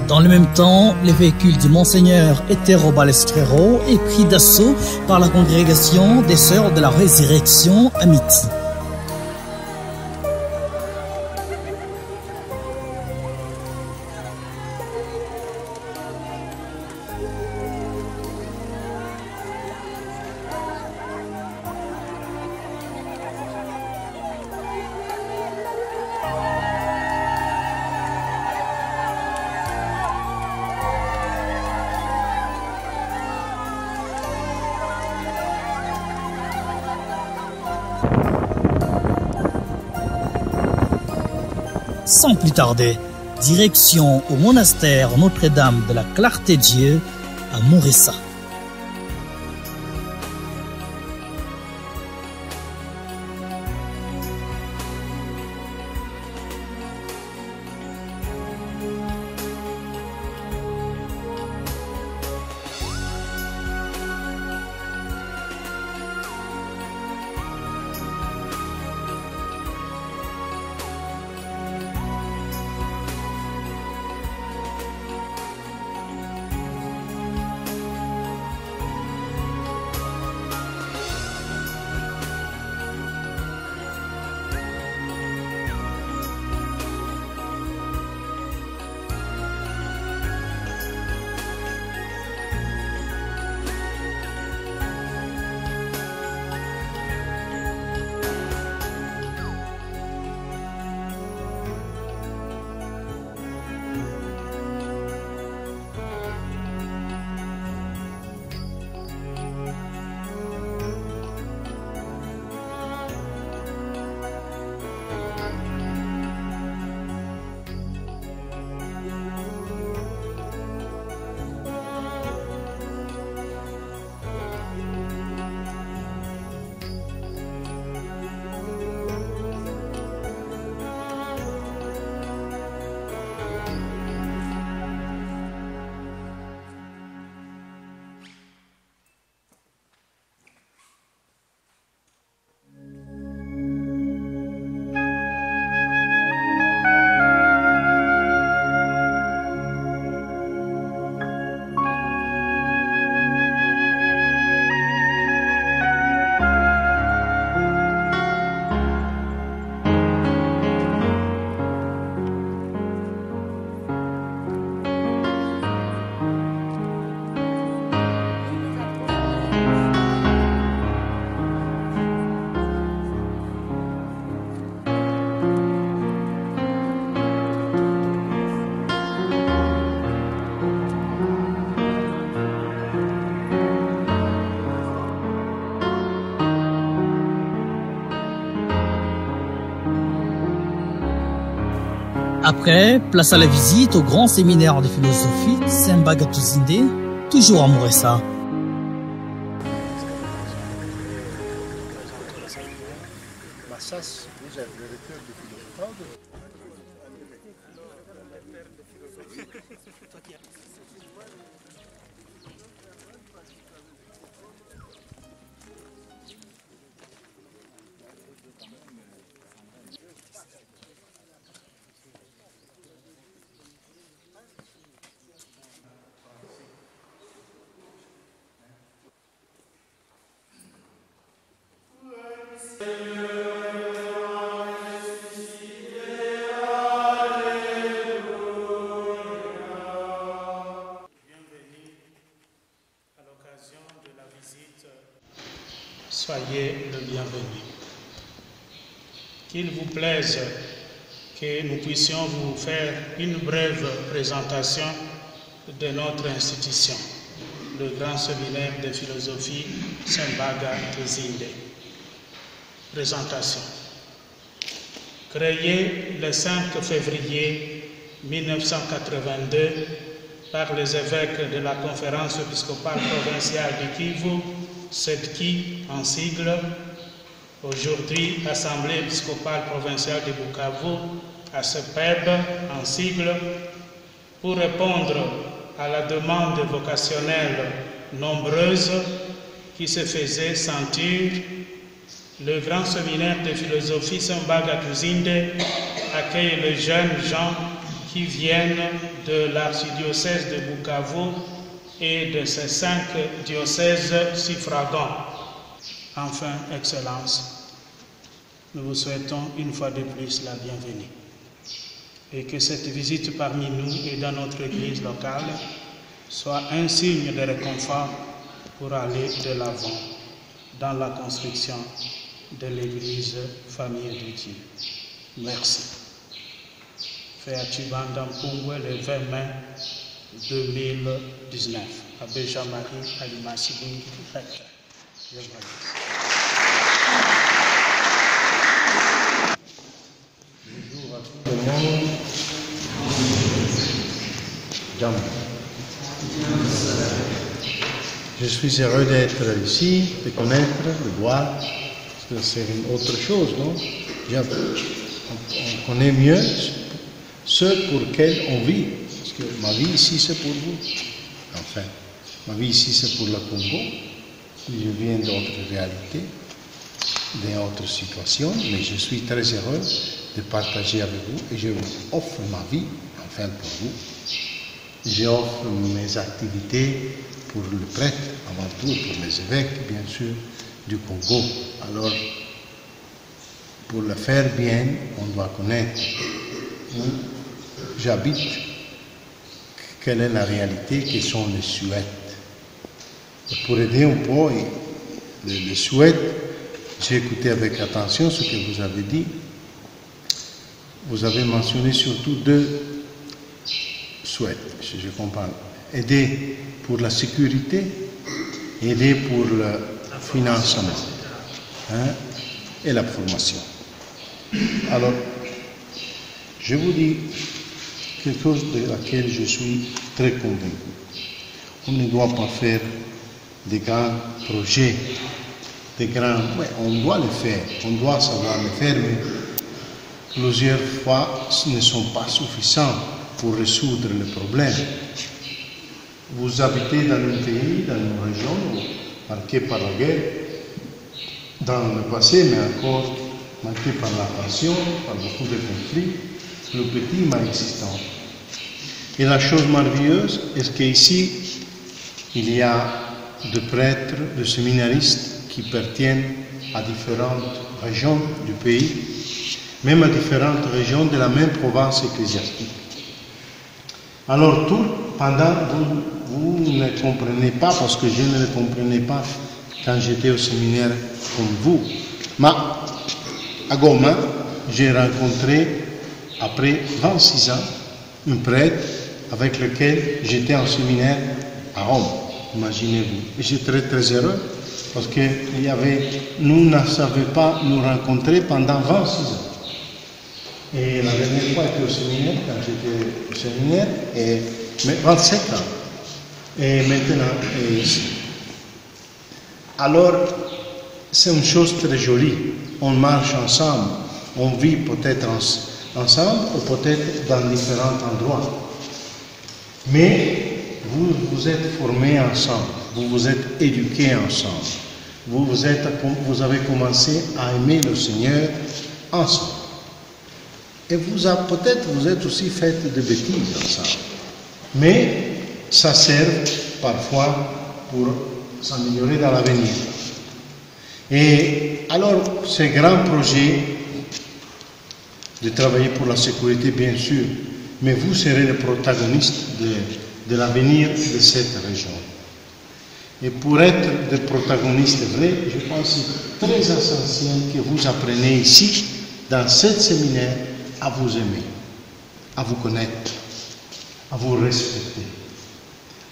Dans le même temps, le véhicule du Monseigneur Etero Balestrero est pris d'assaut par la congrégation des Sœurs de la Résurrection à Miti. Sans plus tarder, direction au monastère Notre-Dame de la Clarté-Dieu à Mourissa. Après, place à la visite au grand séminaire de philosophie Saint-Bagatuzinde, toujours à Mourissa. Soyez le bienvenu. Qu'il vous plaise que nous puissions vous faire une brève présentation de notre institution, le Grand Séminaire de Philosophie Saint-Bagatuzinde. Présentation. Créé le 5 février 1982 par les évêques de la Conférence épiscopale provinciale du Kivu, SEDKI en sigle, aujourd'hui Assemblée épiscopale provinciale de Bukavu, ASEPEB en sigle, pour répondre à la demande vocationnelle nombreuse qui se faisait sentir. Le Grand Séminaire de Philosophie Saint-Bagatuzinde accueille les jeunes gens qui viennent de l'archidiocèse de Bukavu et de ses 5 diocèses suffragants. Enfin, Excellence, nous vous souhaitons une fois de plus la bienvenue. Et que cette visite parmi nous et dans notre église locale soit un signe de réconfort pour aller de l'avant dans la construction de l'église famille de Dieu. Merci. Fait à Tubanda Mpungwe le 20 mai 2019. Abbé Jean-Marie Alimasibungi, recteur. Dieu vous remercie. Bonjour à tout le monde. Je suis heureux d'être ici, de connaître, de voir. C'est une autre chose, non? On connaît mieux ce pour lequel on vit. Parce que ma vie ici, c'est pour vous. Enfin, ma vie ici, c'est pour le Congo. Je viens d'autres réalités, d'autres situations, mais je suis très heureux de partager avec vous et je vous offre ma vie, enfin pour vous. J'offre mes activités pour le prêtre, avant tout, pour les évêques, bien sûr, du Congo. Alors, pour le faire bien, on doit connaître où j'habite, quelle est la réalité, quelles sont les souhaits. Et pour aider un peu les souhaits, j'ai écouté avec attention ce que vous avez dit. Vous avez mentionné surtout 2 souhaits, si je comprends. Aider pour la sécurité, aider pour le financement et la formation. Alors, je vous dis quelque chose de laquelle je suis très convaincu. On ne doit pas faire des grands projets, on doit le faire, on doit savoir le faire, mais plusieurs fois ce ne sont pas suffisants pour résoudre le problème. Vous habitez dans un pays, dans une région marquée par la guerre, dans le passé, mais encore marquée par la passion, par beaucoup de conflits, le petit mais existant. Et la chose merveilleuse est qu'ici, il y a des prêtres, des séminaristes qui appartiennent à différentes régions du pays, même à différentes régions de la même province ecclésiastique. Alors, vous ne comprenez pas, parce que je ne le comprenais pas quand j'étais au séminaire comme vous. Mais à Goma, j'ai rencontré, après 26 ans, un prêtre avec lequel j'étais en séminaire à Rome. Imaginez-vous. Et j'étais très, très heureux parce que nous ne savions pas nous rencontrer pendant 26 ans. Et la dernière fois, j'étais au séminaire, quand j'étais au séminaire, mais 27 ans. Et maintenant, alors, c'est une chose très jolie. On marche ensemble, on vit peut-être ensemble ou peut-être dans différents endroits. Mais vous êtes formés ensemble, vous vous êtes éduqués ensemble, vous avez commencé à aimer le Seigneur ensemble. Et peut-être vous êtes aussi fait de bêtises ensemble. Mais ça sert parfois pour s'améliorer dans l'avenir. Et alors, ce grand projet de travailler pour la sécurité, bien sûr, mais vous serez le protagoniste de l'avenir de cette région. Et pour être des protagonistes vrais, je pense que c'est très essentiel que vous appreniez ici, dans ce séminaire, à vous aimer, à vous connaître, à vous respecter,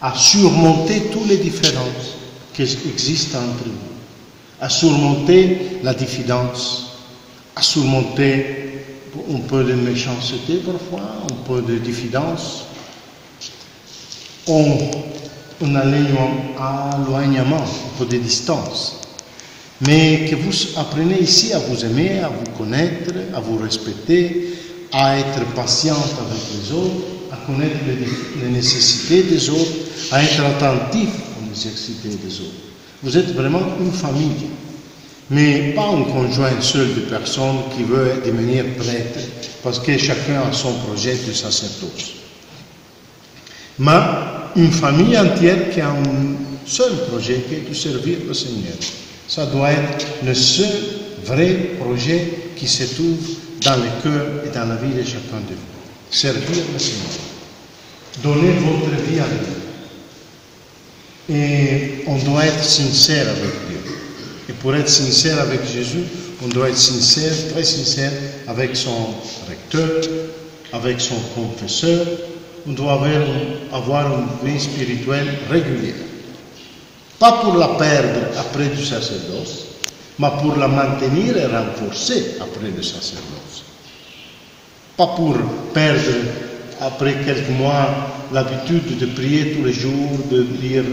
à surmonter toutes les différences qui existent entre vous, à surmonter la diffidence, à surmonter un peu de méchanceté parfois, un peu de diffidence, un éloignement, un peu de distance. Mais que vous appreniez ici à vous aimer, à vous connaître, à vous respecter, à être patient avec les autres, à connaître les nécessités des autres, à être attentif aux nécessités des autres. Vous êtes vraiment une famille. mais pas un conjoint seul de personnes qui veut devenir prêtre, parce que chacun a son projet de sacerdoce. Mais une famille entière qui a un seul projet, qui est de servir le Seigneur. Ça doit être le seul vrai projet qui se trouve dans le cœur et dans la vie de chacun de vous. Servir le Seigneur. Donner votre vie à lui. Et on doit être sincère avec Dieu. Et pour être sincère avec Jésus, on doit être sincère, très sincère avec son recteur, avec son confesseur. On doit avoir une vie spirituelle régulière. Pas pour la perdre après du sacerdoce, mais pour la maintenir et renforcer après le sacerdoce. Pas pour perdre après quelques mois l'habitude de prier tous les jours, de lire,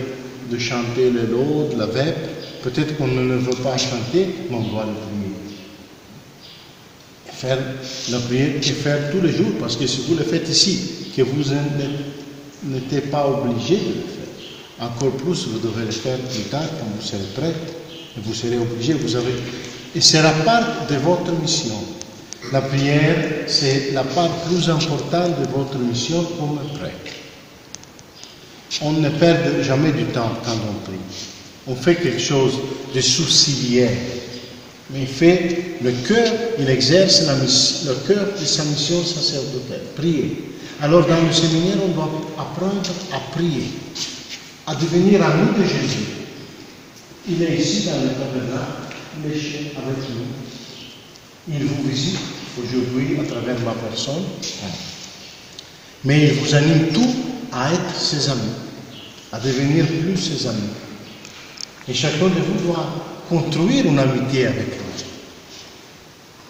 de chanter les laudes, la vêpres. Peut-être qu'on ne veut pas chanter, mais on doit le prier. Faire la prière et faire tous les jours, parce que si vous le faites ici, que vous n'êtes pas obligé de le faire. Encore plus, vous devez le faire plus tard, quand vous serez prêt, et vous serez obligé, et c'est la part de votre mission. La prière, c'est la part plus importante de votre mission comme prêtre. On ne perd jamais du temps quand on prie. On fait quelque chose de subsidiaire. Mais il fait le cœur, il exerce le cœur de sa mission sacerdotale, prier. Alors dans le séminaire, on doit apprendre à prier, à devenir ami de Jésus. Il est ici dans le tabernacle, il est avec nous. Il vous visite aujourd'hui à travers ma personne, mais il vous anime tout à être ses amis, à devenir plus ses amis. Et chacun de vous doit construire une amitié avec lui.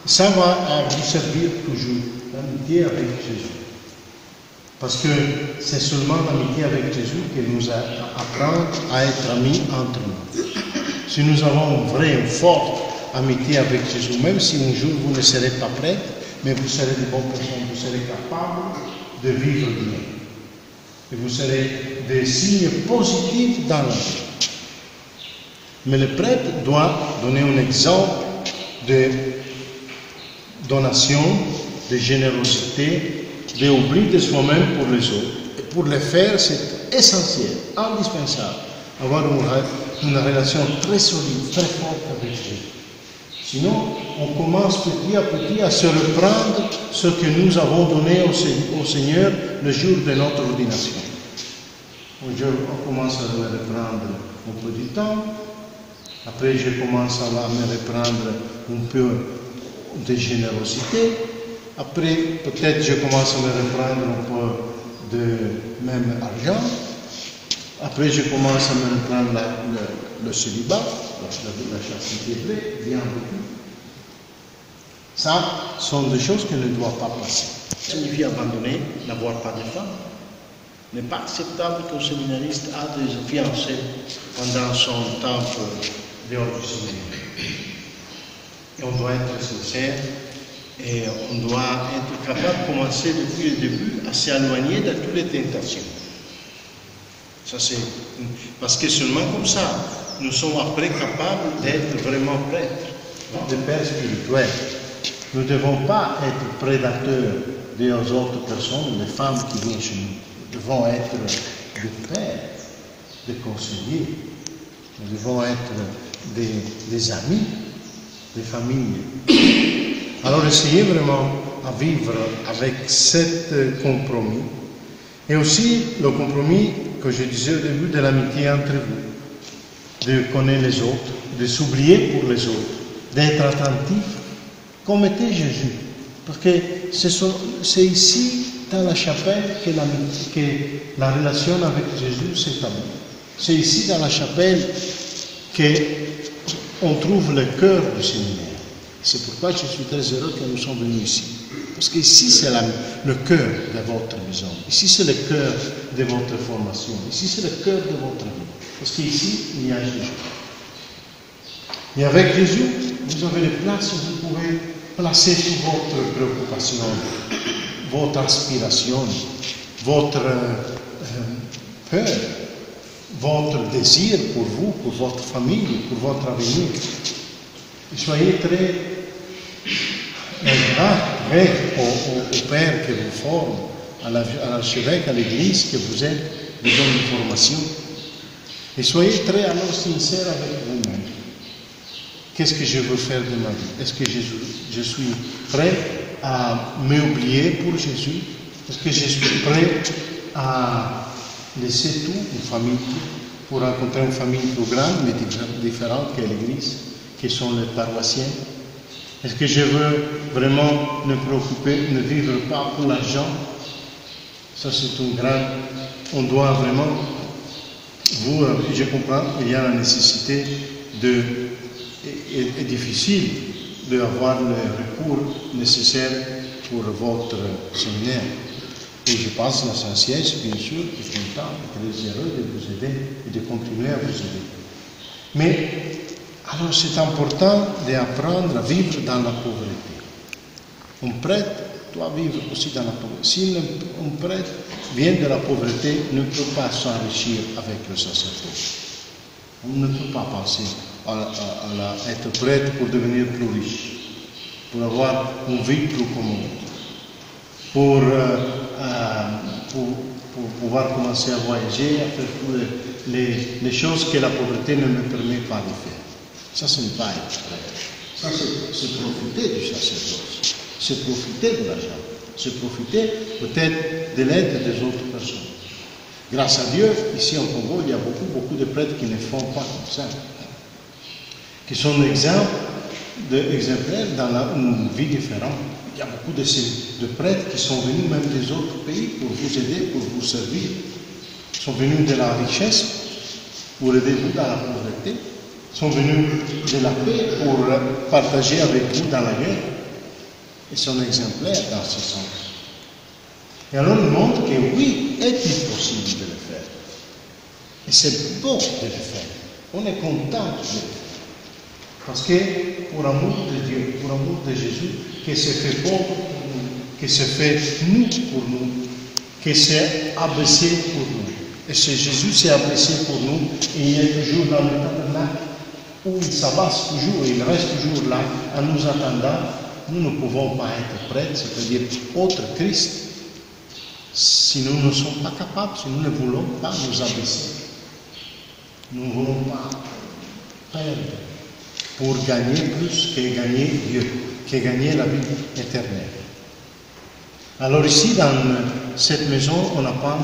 Ça va vous servir toujours, l'amitié avec Jésus. Parce que c'est seulement l'amitié avec Jésus qui nous apprend à être amis entre nous. Si nous avons une vraie, une forte amitié avec Jésus, même si un jour vous ne serez pas prêts, mais vous serez de bonnes personnes, vous serez capables de vivre bien. Et vous serez des signes positifs dans la vie. Mais le prêtre doit donner un exemple de donation, de générosité, d'oubli de soi-même pour les autres. Et pour le faire, c'est essentiel, indispensable, avoir une relation très solide, très forte avec Dieu. Sinon, on commence petit à petit à se reprendre ce que nous avons donné au Seigneur le jour de notre ordination. On commence à me reprendre un peu du temps. Après, je commence à me reprendre un peu de générosité. Après, peut-être, je commence à me reprendre un peu de même argent. Après, je commence à me reprendre le célibat, la chastité vraie, bien vécue. Ça sont des choses qui ne doivent pas passer. Ça signifie abandonner, n'avoir pas de femme. Il n'est pas acceptable qu'un séminariste a des fiancés pendant son temps dehors du séminaire. Et on doit être sincère et on doit être capable de commencer depuis le début à s'éloigner de toutes les tentations. Ça, c'est parce que seulement comme ça, nous sommes après capables d'être vraiment prêtres, des pères spirituels. Nous ne devons pas être prédateurs des autres personnes, des femmes qui viennent chez nous. Nous devons être des pères, des conseillers. Nous devons être des amis, des familles. Alors essayez vraiment à vivre avec cet compromis. Et aussi le compromis que je disais au début de l'amitié entre vous. De connaître les autres, de s'oublier pour les autres, d'être attentif comme était Jésus. Parce que c'est ici, dans la chapelle, que la relation avec Jésus s'établit. C'est ici, dans la chapelle, qu'on trouve le cœur du séminaire. C'est pourquoi je suis très heureux que nous sommes venus ici. Parce qu'ici, c'est le cœur de votre maison. Ici, c'est le cœur de votre formation. Ici, c'est le cœur de votre vie. Parce qu'ici, il y a Jésus. Et avec Jésus, vous avez les places où vous pouvez placer toute votre préoccupation, votre aspiration, votre peur, votre désir pour vous, pour votre famille, pour votre avenir. Soyez très prêts au Père qui vous forme, à l'archevêque, à l'Église que vous êtes, qui donne une formation. Et soyez très alors sincères avec vous-même. Qu'est-ce que je veux faire de ma vie? Est-ce que je suis prêt à m'oublier pour Jésus? Est-ce que je suis prêt à laisser tout, une famille, pour rencontrer une famille plus grande, mais différente que l'Église, qui sont les paroissiens? Est-ce que je veux vraiment me préoccuper, ne vivre pas pour l'argent? Ça, c'est une grande... On doit vraiment... je comprends, il y a la nécessité est difficile d'avoir le recours nécessaire pour votre séminaire. Et je pense que l'essentiel, bien sûr, qui est content, très heureux de vous aider et de continuer à vous aider. Mais, alors c'est important d'apprendre à vivre dans la pauvreté. Un prêtre doit vivre aussi dans la pauvreté. Si un prêtre vient de la pauvreté, ne peut pas s'enrichir avec le sacerdoce. On ne peut pas penser à être prêtre pour devenir plus riche, pour avoir une vie plus commode, pour pouvoir commencer à voyager, à faire toutes les choses que la pauvreté ne me permet pas de faire. Ça, ce n'est pas être prêtre. Ça, c'est profiter du sacerdoce, c'est profiter de l'argent, c'est profiter peut-être de l'aide des autres personnes. Grâce à Dieu, ici en Congo, il y a beaucoup de prêtres qui ne font pas comme ça, qui sont exemplaires dans une vie différente. Il y a beaucoup de prêtres qui sont venus même des autres pays pour vous aider, pour vous servir. Ils sont venus de la richesse pour aider vous dans la pauvreté. Ils sont venus de la paix pour partager avec vous dans la guerre. Ils sont exemplaires dans ce sens. Et alors il montre que oui, est-il possible de le faire? Et c'est bon de le faire. On est content de le faire. Parce que pour l'amour de Dieu, pour l'amour de Jésus, que c'est fait pauvre pour nous, que c'est fait nous pour nous, que c'est abaissé pour nous. Et c'est Jésus s'est abaissé pour nous, et il est toujours dans le tabernacle, où il s'abasse toujours, et il reste toujours là, en nous attendant. Nous ne pouvons pas être prêtres, c'est-à-dire autre Christ, si nous ne sommes pas capables, si nous ne voulons pas nous abaisser. Nous ne voulons pas perdre pour gagner plus que gagner Dieu, que gagner la vie éternelle. Alors ici, dans cette maison, on apprend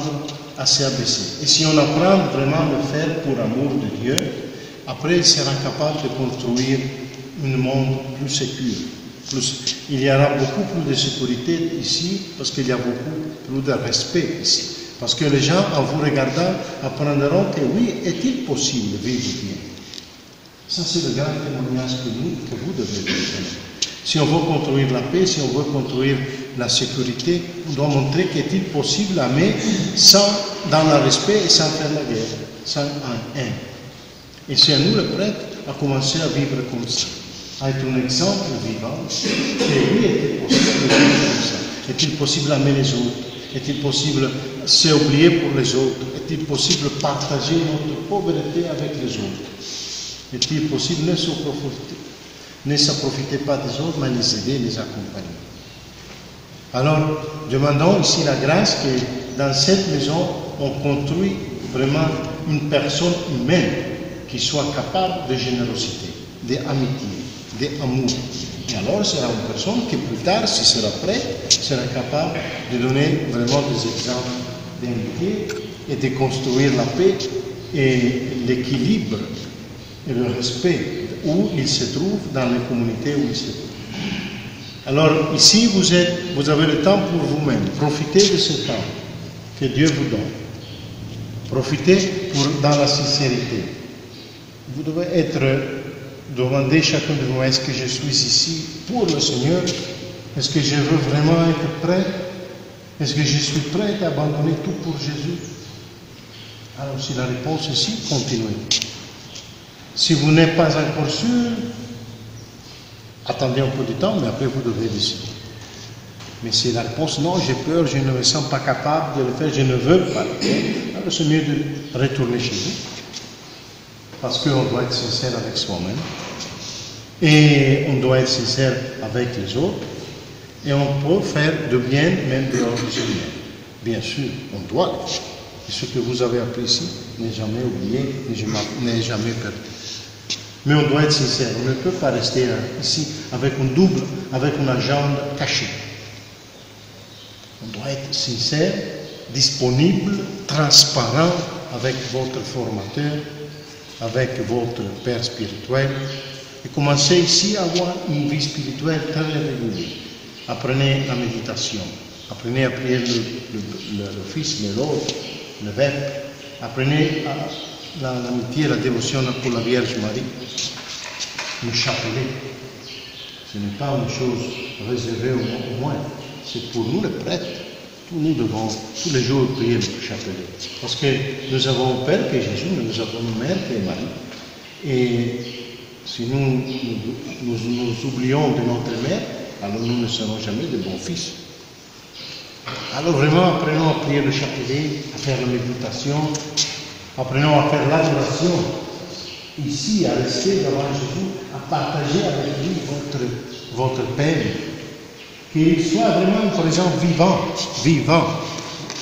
à s'abaisser. Et si on apprend vraiment à le faire pour amour de Dieu, après, il sera capable de construire un monde plus sécure. Il y aura beaucoup plus de sécurité ici, parce qu'il y a beaucoup plus de respect ici. Parce que les gens, en vous regardant, apprendront que oui, est-il possible de vivre bien? Ça, c'est le grand témoignage que vous devez donner. Si on veut construire la paix, si on veut construire la sécurité, on doit montrer qu'est-il possible d'aimer dans le respect et sans faire la guerre, sans un haine. Et c'est à nous, le prêtre, à commencer à vivre comme ça, à être un exemple vivant, que oui, est-il possible de vivre comme ça? Est-il possible d'aimer les autres? Est-il possible de s'oublier pour les autres? Est-il possible de partager notre pauvreté avec les autres? Est-il possible ne se profiter pas des autres, mais les aider, les accompagner? Alors, demandons ici la grâce que dans cette maison, on construit vraiment une personne humaine qui soit capable de générosité, d'amitié, d'amour. Et alors, sera une personne qui plus tard, si sera prêt, sera capable de donner vraiment des exemples d'amitié et de construire la paix et l'équilibre et le respect où il se trouve dans les communautés où il se trouve. Alors ici, vous avez le temps pour vous-même. Profitez de ce temps que Dieu vous donne. Profitez dans la sincérité. Vous devez demander chacun de vous, est-ce que je suis ici pour le Seigneur? Est-ce que je veux vraiment être prêt? Est-ce que je suis prêt à abandonner tout pour Jésus? Alors si la réponse est si, continuez. Si vous n'êtes pas encore sûr, attendez un peu de temps, mais après vous devez décider. Mais si la réponse non, j'ai peur, je ne me sens pas capable de le faire, je ne veux pas le faire, alors c'est mieux de retourner chez vous. Parce qu'on doit être sincère avec soi-même. Et on doit être sincère avec les autres. Et on peut faire de bien même dehors du séminaire. Bien sûr, on doit le faire. Et ce que vous avez appris ici n'est jamais oublié, n'est jamais perdu. Mais on doit être sincère. On ne peut pas rester ici avec une agenda cachée. On doit être sincère, disponible, transparent avec votre formateur, avec votre père spirituel. Et commencez ici à avoir une vie spirituelle très régulière. Apprenez la méditation. Apprenez à prier le Fils, l'autre, le Verbe. Apprenez l'amitié, la dévotion pour la Vierge Marie. Le chapelet. Ce n'est pas une chose réservée au moins. C'est pour nous les prêtres. Nous devons tous les jours prier le chapelet. Parce que nous avons un Père qui est Jésus, mais nous avons une Mère qui est Marie. Et si nous oublions de notre Mère, alors nous ne serons jamais de bons fils. Alors vraiment, apprenons à prier le chapelet, à faire la méditation, apprenons à faire l'adoration. Ici, à rester devant Jésus, à partager avec lui votre peine. Qu'il soit vraiment une présence vivant.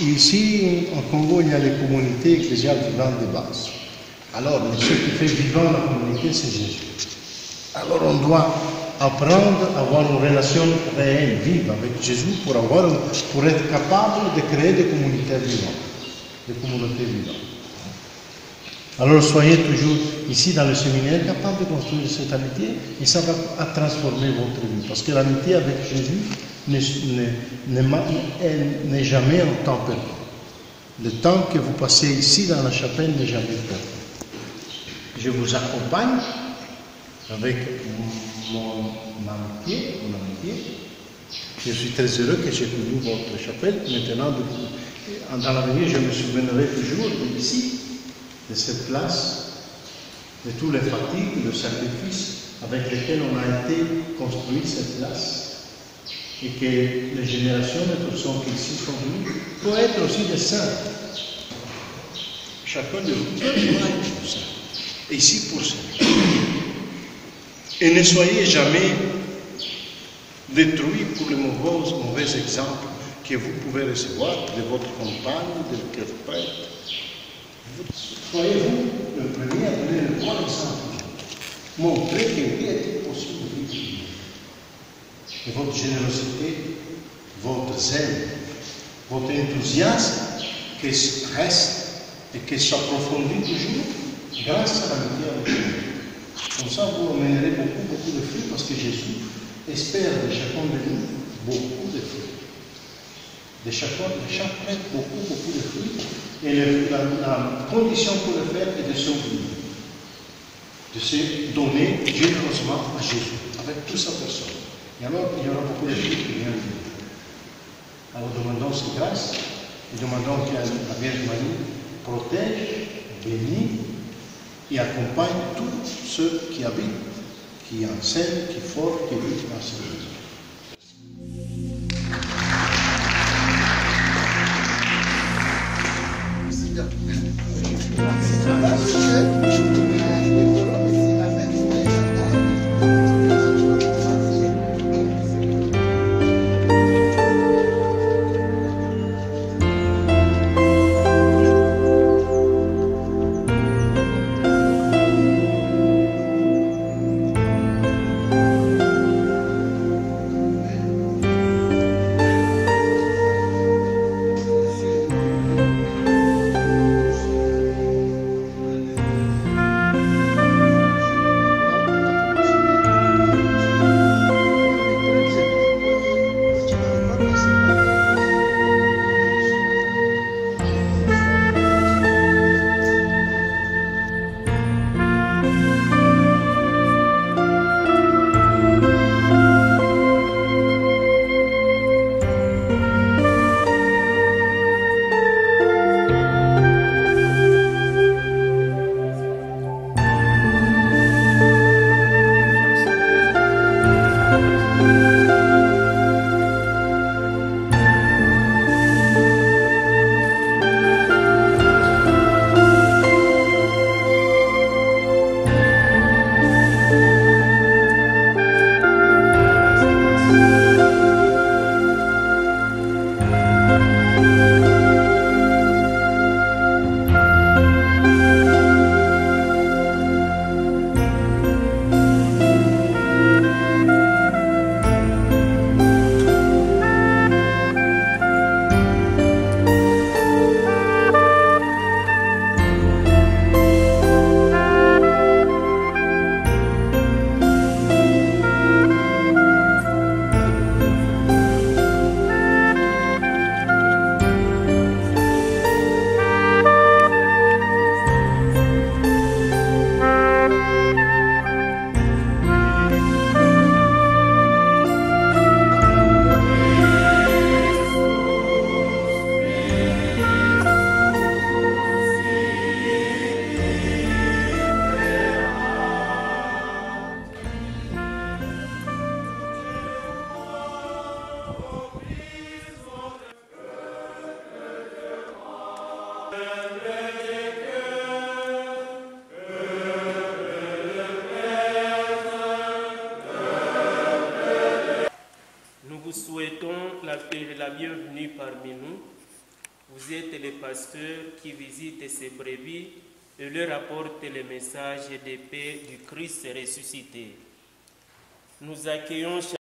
Ici, au Congo, il y a les communautés ecclésiales vivantes de base. Alors, ce qui fait vivant la communauté, c'est Jésus. Alors, on doit apprendre à avoir une relation réelle, vive avec Jésus pour être capable de créer des communautés vivantes. Alors soyez toujours ici dans le séminaire capable de construire cette amitié et ça va transformer votre vie. Parce que l'amitié avec Jésus n'est jamais un temps perdu. Le temps que vous passez ici dans la chapelle n'est jamais perdu. Je vous accompagne avec mon amitié. Je suis très heureux que j'ai connu votre chapelle. Maintenant, dans l'avenir, je me souviendrai toujours d'ici, de cette place, de tous les fatigues, le sacrifice avec lesquels on a été construit cette place, et que les générations de personnes qui ici sont venues peuvent être aussi des saints. Chacun de vous peut être saint. Et ici pour ça. Et ne soyez jamais détruits pour les mauvais exemples que vous pouvez recevoir de votre compagne, de votre prêtre. Soyez-vous le premier à donner le bon exemple. Montrez que oui est possible de vivre. Et votre générosité, votre zèle, votre enthousiasme qui reste et qui s'approfondit toujours grâce à l'amitié avec Jésus. Comme ça, vous amènerez beaucoup de fruits parce que Jésus espère de chacun de nous beaucoup de fruits. De chaque prêtre, beaucoup de fruits. Et la condition pour le faire est de s'ouvrir, de se donner généreusement à Jésus, avec toute sa personne. Et alors, il y aura beaucoup de fruits qui viennent. Alors, demandons ses grâces et demandons que la Vierge Marie protège, bénit et accompagne tous ceux qui habitent, qui enseignent, qui forment, qui vivent dans ce monde. souhaitons la bienvenue parmi nous. Vous êtes les pasteurs qui visitent ces brebis et leur apportent le message de paix du Christ ressuscité. Nous accueillons